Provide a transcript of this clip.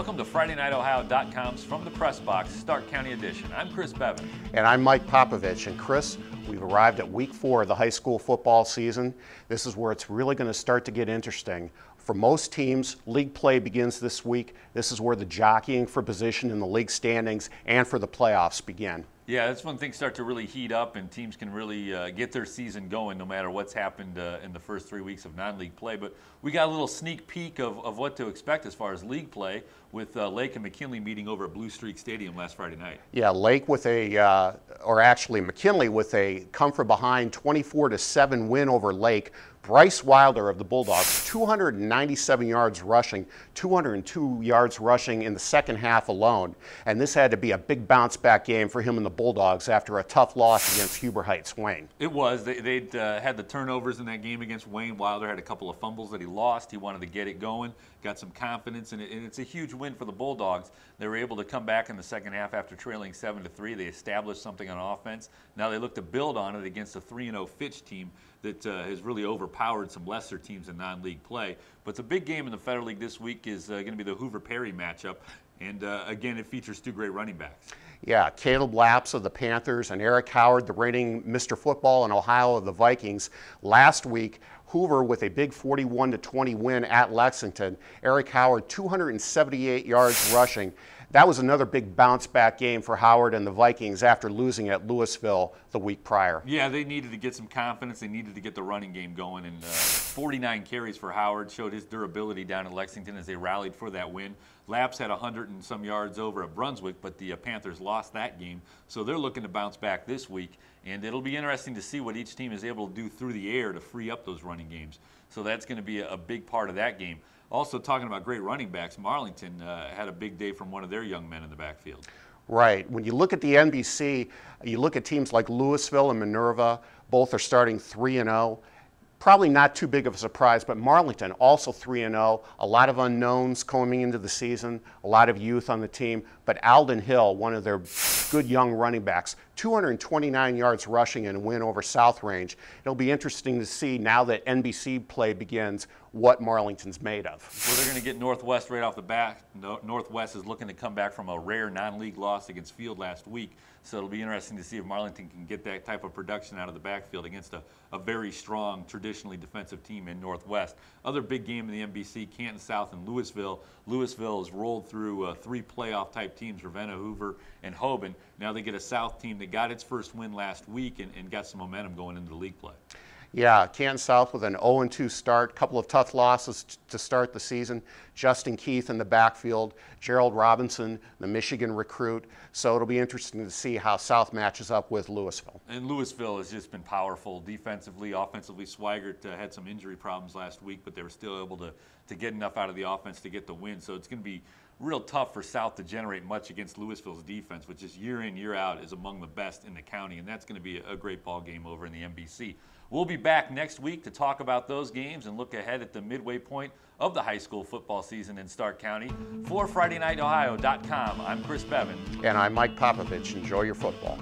Welcome to FridayNightOhio.com's From the Press Box, Stark County Edition. I'm Chris Beaven. And I'm Mike Popovich. And Chris, we've arrived at week 4 of the high school football season. This is where it's really going to start to get interesting. For most teams, league play begins this week. This is where the jockeying for position in the league standings and for the playoffs begin. Yeah, that's when things start to really heat up and teams can really get their season going no matter what's happened in the first 3 weeks of non-league play. But we got a little sneak peek of what to expect as far as league play with Lake and McKinley meeting over at Blue Streak Stadium last Friday night. Yeah, Lake with actually McKinley with a come from behind 24-7 win over Lake. Bryce Wilder of the Bulldogs, 297 yards rushing, 202 yards rushing in the second half alone. And this had to be a big bounce back game for him and the Bulldogs after a tough loss against Huber Heights Wayne. It was. They'd had the turnovers in that game against Wayne. Wilder had a couple of fumbles that he lost. He wanted to get it going, got some confidence, and it's a huge win for the Bulldogs. They were able to come back in the second half after trailing 7-3. They established something on offense. Now they look to build on it against a 3-0 Fitch team that has really overpowered some lesser teams in non-league play. But the big game in the Federal League this week is going to be the Hoover-Perry matchup. And again, it features two great running backs. Yeah, Caleb Lapps of the Panthers and Erick Howard, the reigning Mr. Football in Ohio of the Vikings. Last week, Hoover with a big 41-20 win at Lexington. Erick Howard, 278 yards rushing. That was another big bounce-back game for Howard and the Vikings after losing at Louisville the week prior. Yeah, they needed to get some confidence. They needed to get the running game going. And 49 carries for Howard showed his durability down in Lexington as they rallied for that win. Lapps had 100 and some yards over at Brunswick, but the Panthers lost that game. So they're looking to bounce back this week. And it'll be interesting to see what each team is able to do through the air to free up those running games. So that's going to be a big part of that game. Also, talking about great running backs, Marlington had a big day from one of their young men in the backfield. Right. When you look at the NBC, you look at teams like Louisville and Minerva, both are starting 3-0. Probably not too big of a surprise, but Marlington also 3-0. A lot of unknowns coming into the season, a lot of youth on the team. But Alden Hill, one of their good young running backs, 229 yards rushing in a win over South Range. It'll be interesting to see now that NBC play begins what Marlington's made of. Well, they're going to get Northwest right off the bat. Northwest is looking to come back from a rare non-league loss against Field last week. So it'll be interesting to see if Marlington can get that type of production out of the backfield against a very strong, traditionally defensive team in Northwest. Other big game in the NBC, Canton South and Louisville. Louisville has rolled through 3 playoff-type teams, Ravenna, Hoover, and Hoban. Now they get a South team that got its first win last week and got some momentum going into the league play. Yeah, Canton South with an 0-2 start, couple of tough losses to start the season. Justin Keith in the backfield, Gerald Robinson, the Michigan recruit. So it'll be interesting to see how South matches up with Louisville. And Louisville has just been powerful defensively, offensively. Swigert had some injury problems last week, but they were still able to get enough out of the offense to get the win. So it's going to be real tough for South to generate much against Louisville's defense, which is year in, year out is among the best in the county, and that's going to be a great ball game over in the NBC. We'll be back next week to talk about those games and look ahead at the midway point of the high school football season in Stark County. For FridayNightOhio.com, I'm Chris Beaven. And I'm Mike Popovich. Enjoy your football.